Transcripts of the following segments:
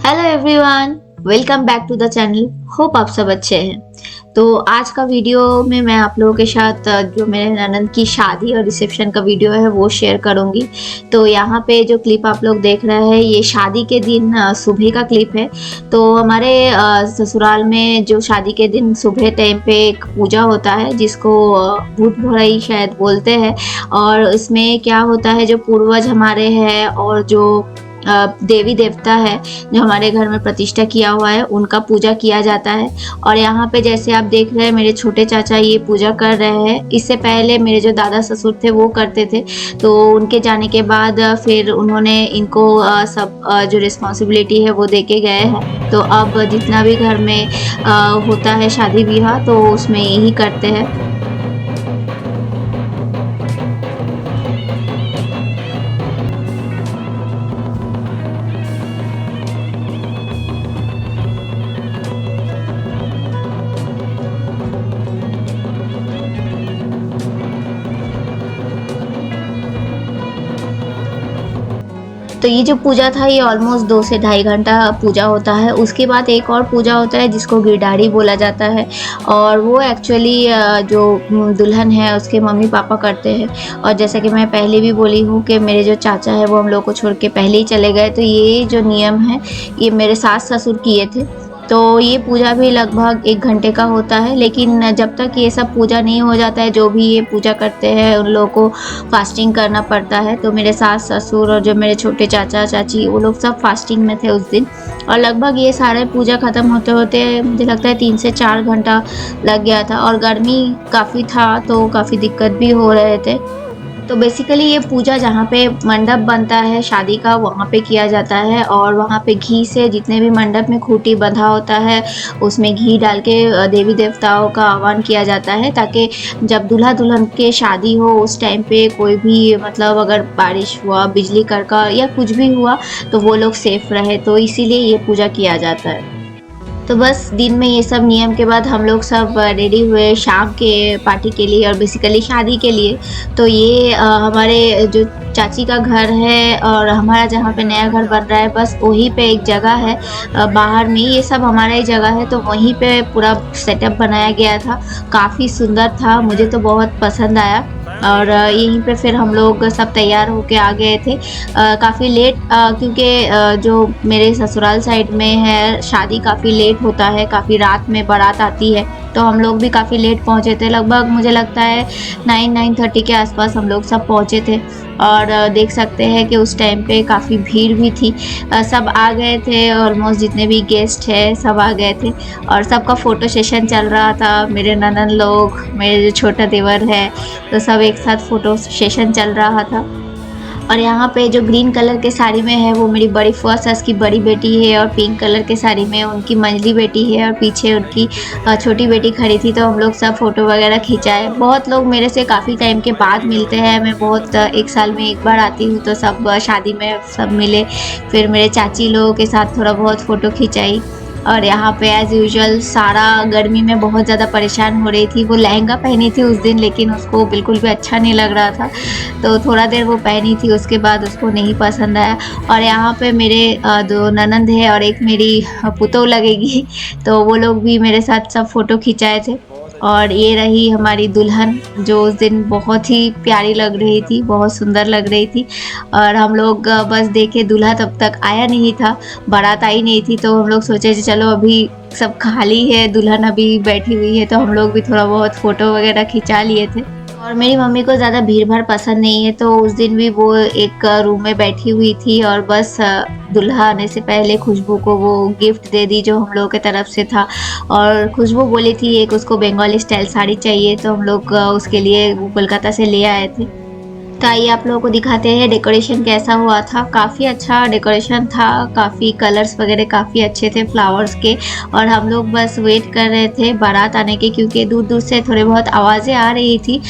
Hello everyone, welcome back to the channel. Hope आप सब अच्छे हैं। तो आज का वीडियो में मैं आप लोगों के साथ जो मेरे ननद की शादी और रिसेप्शन का वीडियो है वो शेयर करूंगी। तो यहाँ पे जो क्लिप आप लोग देख रहे हैं ये शादी के दिन सुबह का क्लिप है। तो हमारे ससुराल में जो शादी के दिन सुबह टाइम पे एक पूजा होता है जिसको भूत भोराई शायद बोलते हैं। और इसमें क्या होता है, जो पूर्वज हमारे हैं और जो देवी देवता है जो हमारे घर में प्रतिष्ठा किया हुआ है उनका पूजा किया जाता है। और यहाँ पे जैसे आप देख रहे हैं मेरे छोटे चाचा ये पूजा कर रहे हैं। इससे पहले मेरे जो दादा ससुर थे वो करते थे, तो उनके जाने के बाद फिर उन्होंने इनको सब जो रिस्पॉन्सिबिलिटी है वो दे के गए हैं। तो अब जितना भी घर में होता है शादी ब्याह तो उसमें यही करते हैं। तो ये जो पूजा था ये ऑलमोस्ट 2 से ढाई घंटा पूजा होता है। उसके बाद एक और पूजा होता है जिसको गिरडारी बोला जाता है। और वो एक्चुअली जो दुल्हन है उसके मम्मी पापा करते हैं। और जैसा कि मैं पहले भी बोली हूँ कि मेरे जो चाचा है वो हम लोग को छोड़ के पहले ही चले गए। तो ये जो नियम है ये मेरे सास ससुर किए थे। तो ये पूजा भी लगभग 1 घंटे का होता है। लेकिन जब तक ये सब पूजा नहीं हो जाता है, जो भी ये पूजा करते हैं उन लोगों को फास्टिंग करना पड़ता है। तो मेरे सास ससुर और जो मेरे छोटे चाचा चाची वो लोग सब फास्टिंग में थे उस दिन। और लगभग ये सारे पूजा ख़त्म होते होते मुझे लगता है 3 से 4 घंटा लग गया था। और गर्मी काफ़ी था तो काफ़ी दिक्कत भी हो रहे थे। तो बेसिकली ये पूजा जहाँ पे मंडप बनता है शादी का वहाँ पे किया जाता है। और वहाँ पे घी से जितने भी मंडप में खूंटी बंधा होता है उसमें घी डाल के देवी देवताओं का आह्वान किया जाता है, ताकि जब दूल्हा दुल्हन के शादी हो उस टाइम पे कोई भी मतलब अगर बारिश हुआ, बिजली कड़का या कुछ भी हुआ तो वो लोग सेफ रहे। तो इसीलिए ये पूजा किया जाता है। तो बस दिन में ये सब नियम के बाद हम लोग सब रेडी हुए शाम के पार्टी के लिए और बेसिकली शादी के लिए। तो ये हमारे जो चाची का घर है और हमारा जहाँ पे नया घर बन रहा है बस वहीं पे एक जगह है बाहर में, ये सब हमारा ही जगह है। तो वहीं पे पूरा सेटअप बनाया गया था, काफ़ी सुंदर था, मुझे तो बहुत पसंद आया। और यहीं पे फिर हम लोग सब तैयार होके आ गए थे काफ़ी लेट, क्योंकि जो मेरे ससुराल साइड में है शादी काफ़ी लेट होता है, काफ़ी रात में बारात आती है। तो हम लोग भी काफ़ी लेट पहुँचे थे, लगभग मुझे लगता है 9-9:30 के आसपास हम लोग सब पहुँचे थे। और देख सकते हैं कि उस टाइम पे काफ़ी भीड़ भी थी। सब आ गए थे, ऑलमोस्ट जितने भी गेस्ट हैं सब आ गए थे। और सबका फ़ोटो सेशन चल रहा था, मेरे ननद लोग, मेरे जो छोटा देवर है तो सब एक साथ फ़ोटो सेशन चल रहा था। और यहाँ पे जो ग्रीन कलर के साड़ी में है वो मेरी बड़ी फुआ सस की बड़ी बेटी है। और पिंक कलर के साड़ी में उनकी मंझली बेटी है और पीछे उनकी छोटी बेटी खड़ी थी। तो हम लोग सब फ़ोटो वगैरह खिंचाए। बहुत लोग मेरे से काफ़ी टाइम के बाद मिलते हैं, मैं बहुत 1 साल में एक बार आती हूँ तो सब शादी में सब मिले। फिर मेरे चाची लोगों के साथ थोड़ा बहुत फ़ोटो खिंचाई। और यहाँ पे एज़ यूजुअल सारा गर्मी में बहुत ज़्यादा परेशान हो रही थी। वो लहंगा पहनी थी उस दिन लेकिन उसको बिल्कुल भी अच्छा नहीं लग रहा था, तो थोड़ा देर वो पहनी थी, उसके बाद उसको नहीं पसंद आया। और यहाँ पे मेरे 2 ननंद है और एक मेरी पुतोह लगेगी, तो वो लोग भी मेरे साथ सब फ़ोटो खिंचाए थे। और ये रही हमारी दुल्हन जो उस दिन बहुत ही प्यारी लग रही थी, बहुत सुंदर लग रही थी। और हम लोग बस देखे दूल्हा तब तक आया नहीं था, बारात आई नहीं थी। तो हम लोग सोचे चलो अभी सब खाली है, दुल्हन अभी बैठी हुई है, तो हम लोग भी थोड़ा बहुत फ़ोटो वगैरह खिंचा लिए थे। और मेरी मम्मी को ज़्यादा भीड़ भाड़ पसंद नहीं है, तो उस दिन भी वो एक रूम में बैठी हुई थी और बस दूल्हा आने से पहले खुशबू को वो गिफ्ट दे दी जो हम लोगों के तरफ से था। और खुशबू बोली थी एक उसको बंगाली स्टाइल साड़ी चाहिए, तो हम लोग उसके लिए वो कोलकाता से ले आए थे। तो आइए आप लोगों को दिखाते हैं डेकोरेशन कैसा हुआ था। काफ़ी अच्छा डेकोरेशन था, काफ़ी कलर्स वगैरह काफ़ी अच्छे थे फ्लावर्स के। और हम लोग बस वेट कर रहे थे बारात आने के, क्योंकि दूर दूर से थोड़े बहुत आवाज़ें आ रही थी,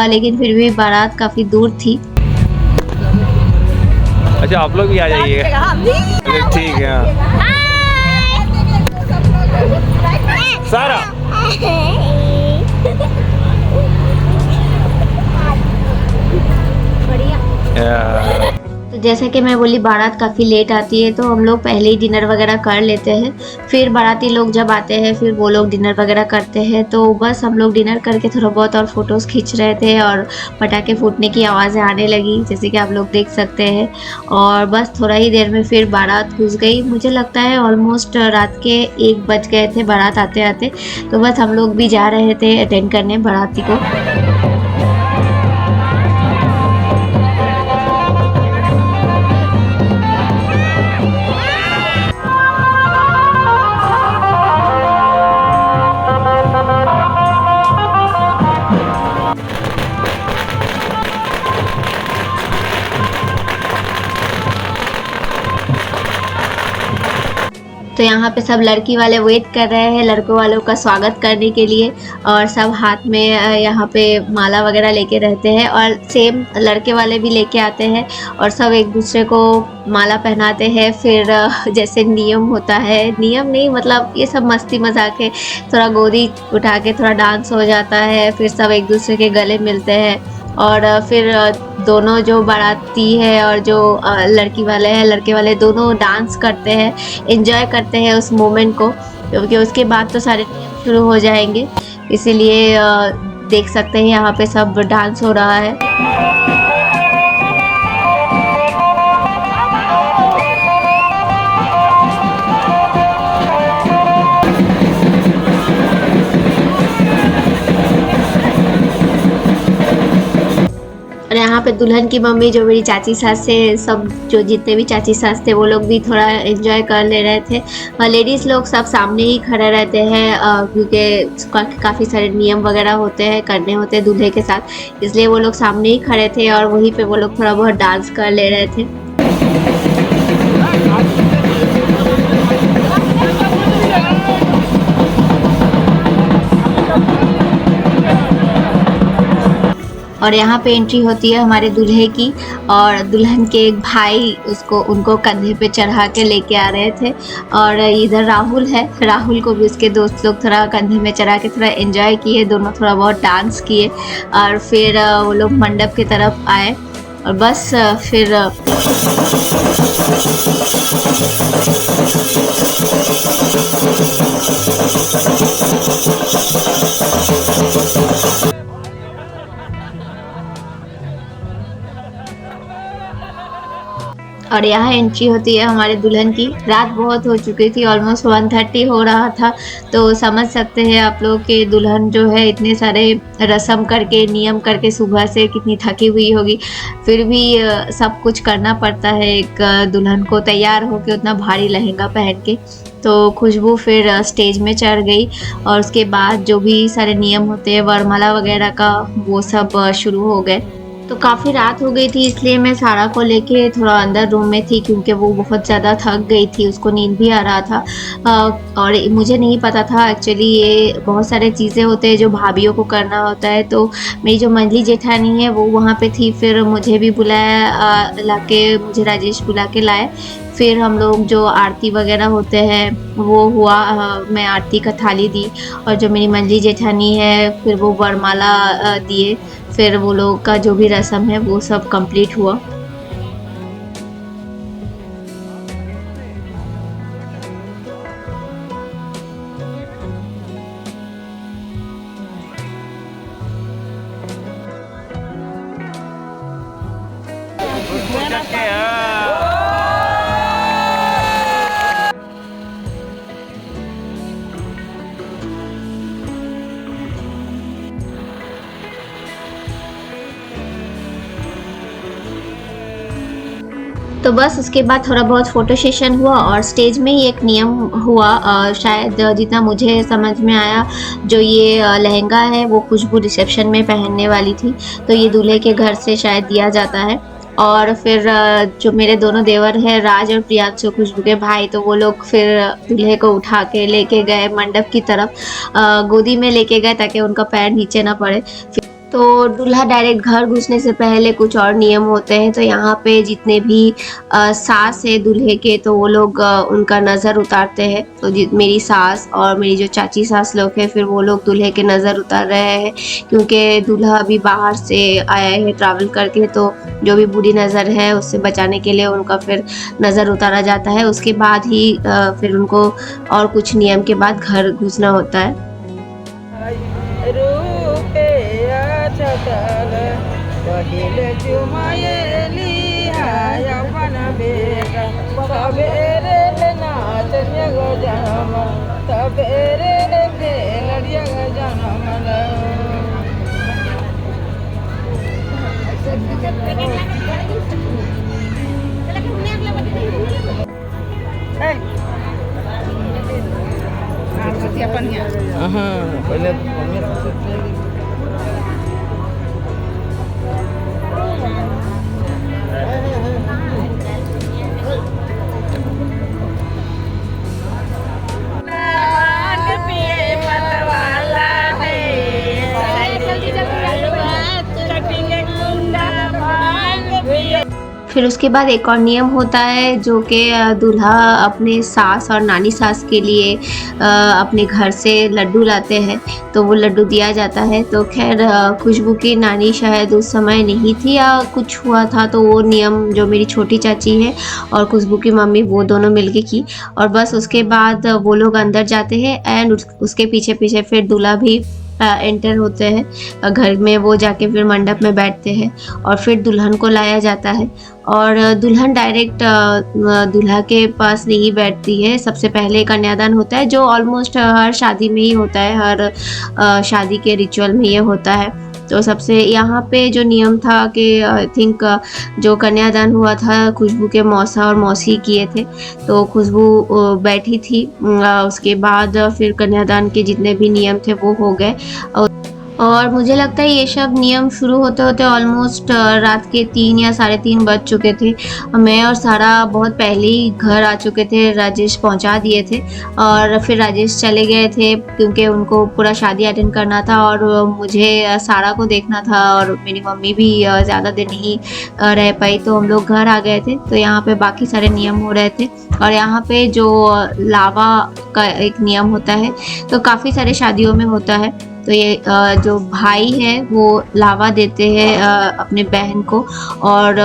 लेकिन फिर भी बारात काफ़ी दूर थी। अच्छा, आप लोग भी आ जाइएगा। अच्छा ठीक है। सारा बढ़िया। तो तो जैसा कि मैं बोली बारात काफ़ी लेट आती है तो हम लोग पहले ही डिनर वगैरह कर लेते हैं। फिर बाराती लोग जब आते हैं फिर वो लोग डिनर वगैरह करते हैं। तो बस हम लोग डिनर करके थोड़ा बहुत और फ़ोटोज़ खींच रहे थे और पटाखे फूटने की आवाज़ें आने लगी जैसे कि आप लोग देख सकते हैं। और बस थोड़ा ही देर में फिर बारात घुस गई। मुझे लगता है ऑलमोस्ट रात के 1 बज गए थे बारात आते-आते। तो बस हम लोग भी जा रहे थे अटेंड करने बाराती को। तो यहाँ पे सब लड़की वाले वेट कर रहे हैं लड़कों वालों का स्वागत करने के लिए और सब हाथ में यहाँ पे माला वगैरह लेके रहते हैं और सेम लड़के वाले भी लेके आते हैं और सब एक दूसरे को माला पहनाते हैं। फिर जैसे नियम होता है, नियम नहीं मतलब ये सब मस्ती मजाक है, थोड़ा गोदी उठा के थोड़ा डांस हो जाता है। फिर सब एक दूसरे के गले मिलते हैं और फिर दोनों जो बाराती है और जो लड़की वाले हैं लड़के वाले दोनों डांस करते हैं, एंजॉय करते हैं उस मोमेंट को, क्योंकि उसके बाद तो सारे नियम शुरू हो जाएंगे। इसीलिए देख सकते हैं यहाँ पे सब डांस हो रहा है। और यहाँ पे दुल्हन की मम्मी जो मेरी चाची सास से सब जो जितने भी चाची सास थे वो लोग भी थोड़ा एंजॉय कर ले रहे थे। लेडीज़ लोग सब सामने ही खड़े रहते हैं क्योंकि काफ़ी सारे नियम वगैरह होते हैं करने होते हैं दूल्हे के साथ, इसलिए वो लोग सामने ही खड़े थे और वहीं पे वो लोग थोड़ा बहुत डांस कर ले रहे थे। और यहाँ पे एंट्री होती है हमारे दूल्हे की और दुल्हन के एक भाई उनको कंधे पे चढ़ा के लेके आ रहे थे। और इधर राहुल है, राहुल को भी उसके दोस्त लोग थोड़ा कंधे में चढ़ा के थोड़ा एंजॉय किए, दोनों थोड़ा बहुत डांस किए और फिर वो लोग मंडप की तरफ आए और बस फिर और यहाँ एंट्री होती है हमारे दुल्हन की। रात बहुत हो चुकी थी, ऑलमोस्ट 1:30 हो रहा था, तो समझ सकते हैं आप लोग कि दुल्हन जो है इतने सारे रस्म करके नियम करके सुबह से कितनी थकी हुई होगी। फिर भी सब कुछ करना पड़ता है एक दुल्हन को तैयार होके उतना भारी लहंगा पहन के। तो खुशबू फिर स्टेज में चढ़ गई और उसके बाद जो भी सारे नियम होते हैं वरमाला वगैरह का वो सब शुरू हो गए। तो काफ़ी रात हो गई थी इसलिए मैं सारा को लेके थोड़ा अंदर रूम में थी क्योंकि वो बहुत ज़्यादा थक गई थी, उसको नींद भी आ रहा था। और मुझे नहीं पता था एक्चुअली ये बहुत सारे चीज़ें होते हैं जो भाभीयों को करना होता है। तो मेरी जो मंजली जेठानी है वो वहाँ पे थी, फिर मुझे भी बुलाया लाके, मुझे राजेश बुला के लाए। फिर हम लोग जो आरती वगैरह होते हैं वो हुआ, मैं आरती का थाली दी और जो मेरी मंजली जेठानी है फिर वो वरमाला दिए। फिर वो लोग का जो भी रस्म है वो सब कंप्लीट हुआ। तो बस उसके बाद थोड़ा बहुत फ़ोटो सेशन हुआ और स्टेज में ही एक नियम हुआ, शायद जितना मुझे समझ में आया, जो ये लहंगा है वो खुशबू रिसेप्शन में पहनने वाली थी, तो ये दूल्हे के घर से शायद दिया जाता है। और फिर जो मेरे दोनों देवर हैं राज और प्रियांशु खुशबू के भाई, तो वो लोग फिर दूल्हे को उठा के लेके गए मंडप की तरफ, गोदी में लेके गए ताकि उनका पैर नीचे ना पड़े। तो दूल्हा डायरेक्ट घर घुसने से पहले कुछ और नियम होते हैं। तो यहाँ पे जितने भी सास है दूल्हे के, तो वो लोग उनका नज़र उतारते हैं। तो मेरी सास और मेरी जो चाची सास लोग हैं, फिर वो लोग दूल्हे के नज़र उतार रहे हैं, क्योंकि दूल्हा अभी बाहर से आया है ट्रैवल करके। तो जो भी बुरी नज़र है उससे बचाने के लिए उनका फिर नज़र उतारा जाता है। उसके बाद ही फिर उनको और कुछ नियम के बाद घर घुसना होता है। Persiapannya. Aha, pwede. फिर उसके बाद एक और नियम होता है, जो कि दूल्हा अपने सास और नानी सास के लिए अपने घर से लड्डू लाते हैं, तो वो लड्डू दिया जाता है। तो खैर खुशबू की नानी शायद उस समय नहीं थी या कुछ हुआ था, तो वो नियम जो मेरी छोटी चाची है और खुशबू की मम्मी, वो दोनों मिलके की। और बस उसके बाद वो लोग अंदर जाते हैं एंड उसके पीछे पीछे फिर दूल्हा भी एंटर होते हैं घर में। वो जाके फिर मंडप में बैठते हैं और फिर दुल्हन को लाया जाता है। और दुल्हन डायरेक्ट दूल्हा के पास नहीं बैठती है। सबसे पहले कन्यादान होता है, जो ऑलमोस्ट हर शादी में ही होता है, हर शादी के रिचुअल में ये होता है। तो सबसे यहाँ पे जो नियम था कि आई थिंक जो कन्यादान हुआ था खुशबू के मौसा और मौसी किए थे, तो खुशबू बैठी थी। उसके बाद फिर कन्यादान के जितने भी नियम थे वो हो गए। और मुझे लगता है ये सब नियम शुरू होते होते ऑलमोस्ट रात के 3 या 3:30 बज चुके थे। मैं और सारा बहुत पहले ही घर आ चुके थे, राजेश पहुंचा दिए थे और फिर राजेश चले गए थे क्योंकि उनको पूरा शादी अटेंड करना था और मुझे सारा को देखना था और मेरी मम्मी भी ज़्यादा देर नहीं रह पाई, तो हम लोग घर आ गए थे। तो यहाँ पे बाकी सारे नियम हो रहे थे और यहाँ पे जो लावा का एक नियम होता है, तो काफ़ी सारे शादियों में होता है। तो ये जो भाई है वो लावा देते हैं अपने बहन को, और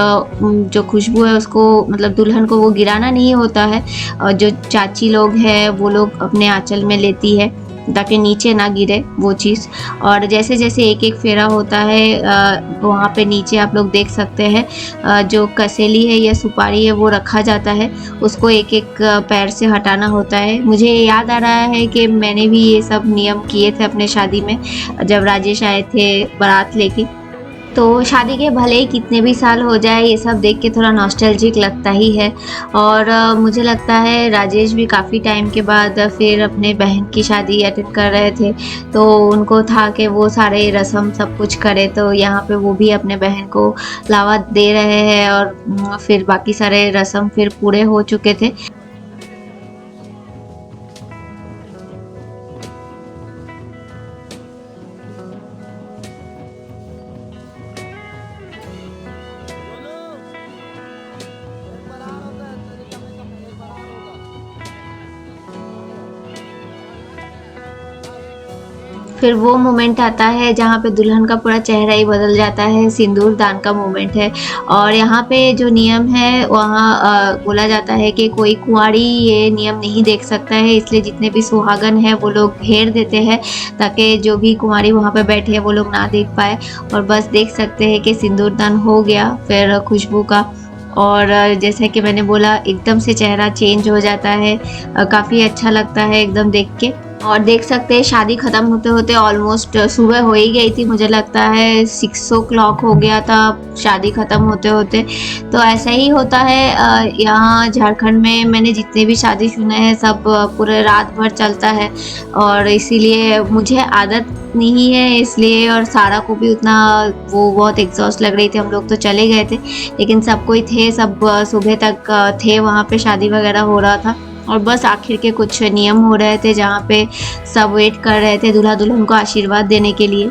जो खुशबू है उसको, मतलब दुल्हन को वो गिराना नहीं होता है। और जो चाची लोग हैं वो लोग अपने आंचल में लेती है ताकि नीचे ना गिरे वो चीज़। और जैसे जैसे एक एक फेरा होता है वहाँ पे नीचे आप लोग देख सकते हैं जो कसेली है या सुपारी है वो रखा जाता है, उसको एक एक पैर से हटाना होता है। मुझे याद आ रहा है कि मैंने भी ये सब नियम किए थे अपने शादी में, जब राजेश आए थे बारात लेके। तो शादी के भले ही कितने भी साल हो जाए, ये सब देख के थोड़ा नॉस्टैल्जिक लगता ही है। और मुझे लगता है राजेश भी काफ़ी टाइम के बाद फिर अपने बहन की शादी अटेंड कर रहे थे, तो उनको था कि वो सारे रस्म सब कुछ करे। तो यहाँ पे वो भी अपने बहन को लावा दे रहे हैं और फिर बाकी सारे रस्म फिर पूरे हो चुके थे। फिर वो मोमेंट आता है जहाँ पे दुल्हन का पूरा चेहरा ही बदल जाता है, सिंदूर दान का मोमेंट है। और यहाँ पे जो नियम है वहाँ बोला जाता है कि कोई कुंवारी ये नियम नहीं देख सकता है, इसलिए जितने भी सुहागन हैं वो लोग घेर देते हैं ताकि जो भी कुंवारी वहाँ पे बैठे हैं वो लोग ना देख पाए। और बस देख सकते हैं कि सिंदूर दान हो गया फिर खुशबू का। और जैसे कि मैंने बोला, एकदम से चेहरा चेंज हो जाता है, काफ़ी अच्छा लगता है एकदम देख के। और देख सकते हैं शादी ख़त्म होते होते ऑलमोस्ट सुबह हो ही गई थी, मुझे लगता है 6 o'clock हो गया था शादी ख़त्म होते होते। तो ऐसा ही होता है यहाँ झारखंड में। मैंने जितने भी शादी सुने हैं सब पूरे रात भर चलता है और इसीलिए मुझे आदत नहीं है इसलिए, और सारा को भी उतना वो बहुत एग्जॉस्ट लग रही थी। हम लोग तो चले गए थे लेकिन सब कोई थे, सब सुबह तक थे वहाँ पे, शादी वगैरह हो रहा था। और बस आखिर के कुछ नियम हो रहे थे जहाँ पे सब वेट कर रहे थे दूल्हा दुल्हन को आशीर्वाद देने के लिए।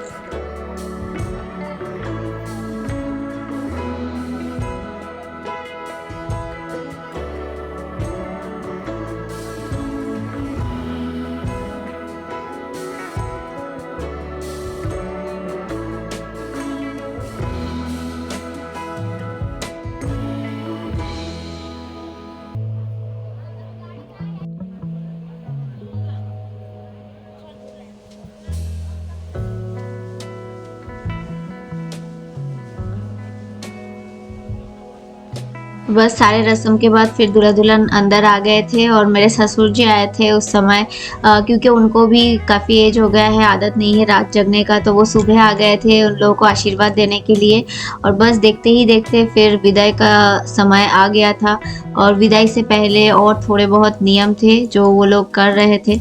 बस सारे रस्म के बाद फिर दूल्हा दुल्हन अंदर आ गए थे और मेरे ससुर जी आए थे उस समय, क्योंकि उनको भी काफ़ी एज हो गया है, आदत नहीं है रात जगने का, तो वो सुबह आ गए थे उन लोगों को आशीर्वाद देने के लिए। और बस देखते ही देखते फिर विदाई का समय आ गया था और विदाई से पहले और थोड़े बहुत नियम थे जो वो लोग कर रहे थे।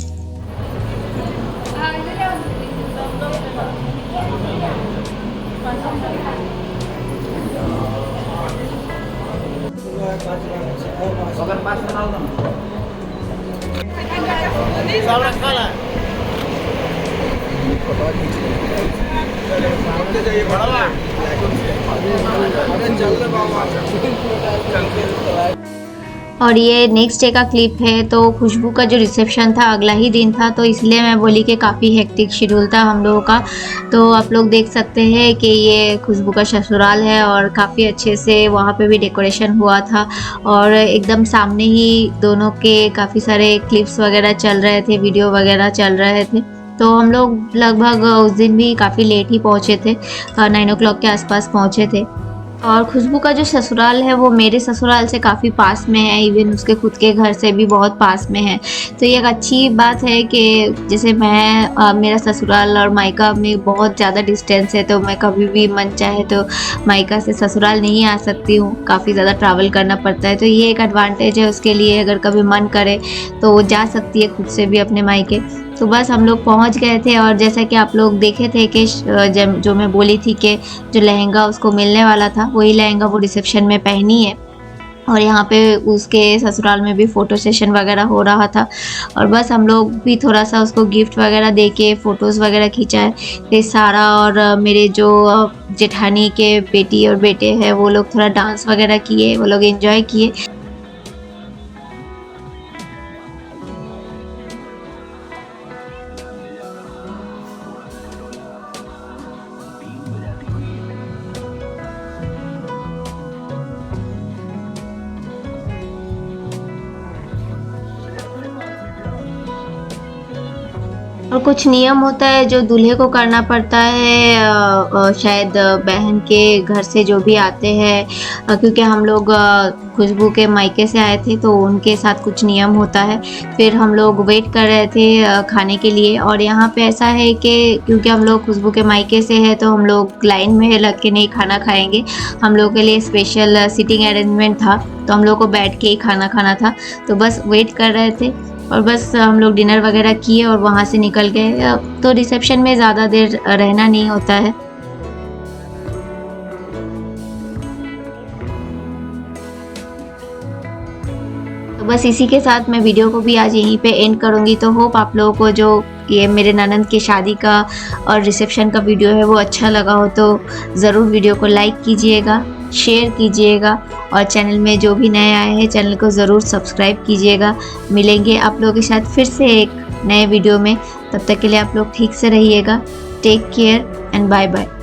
और ये नेक्स्ट डे का क्लिप है। तो खुशबू का जो रिसेप्शन था अगला ही दिन था, तो इसलिए मैं बोली कि काफ़ी हेक्टिक शेड्यूल था हम लोगों का। तो आप लोग देख सकते हैं कि ये खुशबू का ससुराल है और काफ़ी अच्छे से वहाँ पे भी डेकोरेशन हुआ था और एकदम सामने ही दोनों के काफ़ी सारे क्लिप्स वगैरह चल रहे थे, वीडियो वगैरह चल रहे थे। तो हम लोग लगभग उस दिन भी काफ़ी लेट ही पहुँचे थे, 9 o'clock के आसपास पहुँचे थे। और खुशबू का जो ससुराल है वो मेरे ससुराल से काफ़ी पास में है, इवन उसके खुद के घर से भी बहुत पास में है। तो ये एक अच्छी बात है कि जैसे मेरा ससुराल और मायका में बहुत ज़्यादा डिस्टेंस है, तो मैं कभी भी मन चाहे तो मायका से ससुराल नहीं आ सकती हूँ, काफ़ी ज़्यादा ट्रैवल करना पड़ता है। तो ये एक एडवांटेज है उसके लिए, अगर कभी मन करे तो वो जा सकती है खुद से भी अपने मायके। तो बस हम लोग पहुंच गए थे और जैसा कि आप लोग देखे थे कि जो मैं बोली थी कि जो लहंगा उसको मिलने वाला था वही लहंगा वो रिसेप्शन में पहनी है। और यहाँ पे उसके ससुराल में भी फ़ोटो सेशन वगैरह हो रहा था और बस हम लोग भी थोड़ा सा उसको गिफ्ट वगैरह दे के फ़ोटोज़ वगैरह खिंचाए। फिर सारा और मेरे जो जेठानी के बेटी और बेटे हैं वो लोग थोड़ा डांस वगैरह किए, वो लोग एंजॉय किए। और कुछ नियम होता है जो दूल्हे को करना पड़ता है, शायद बहन के घर से जो भी आते हैं, क्योंकि हम लोग खुशबू के मायके से आए थे तो उनके साथ कुछ नियम होता है। फिर हम लोग वेट कर रहे थे खाने के लिए और यहाँ पे ऐसा है कि क्योंकि हम लोग खुशबू के मायके से है तो हम लोग लाइन में लग के नहीं खाना खाएंगे, हम लोग के लिए स्पेशल सीटिंग अरेंजमेंट था, तो हम लोग को बैठ के ही खाना खाना था। तो बस वेट कर रहे थे और बस हम लोग डिनर वगैरह किए और वहाँ से निकल गए। तो रिसेप्शन में ज़्यादा देर रहना नहीं होता है। तो बस इसी के साथ मैं वीडियो को भी आज यहीं पे एंड करूँगी। तो होप आप लोगों को जो ये मेरे ननंद की शादी का और रिसेप्शन का वीडियो है वो अच्छा लगा हो तो ज़रूर वीडियो को लाइक कीजिएगा, शेयर कीजिएगा और चैनल में जो भी नए आए हैं चैनल को ज़रूर सब्सक्राइब कीजिएगा। मिलेंगे आप लोगों के साथ फिर से एक नए वीडियो में, तब तक के लिए आप लोग ठीक से रहिएगा। Take care and bye bye.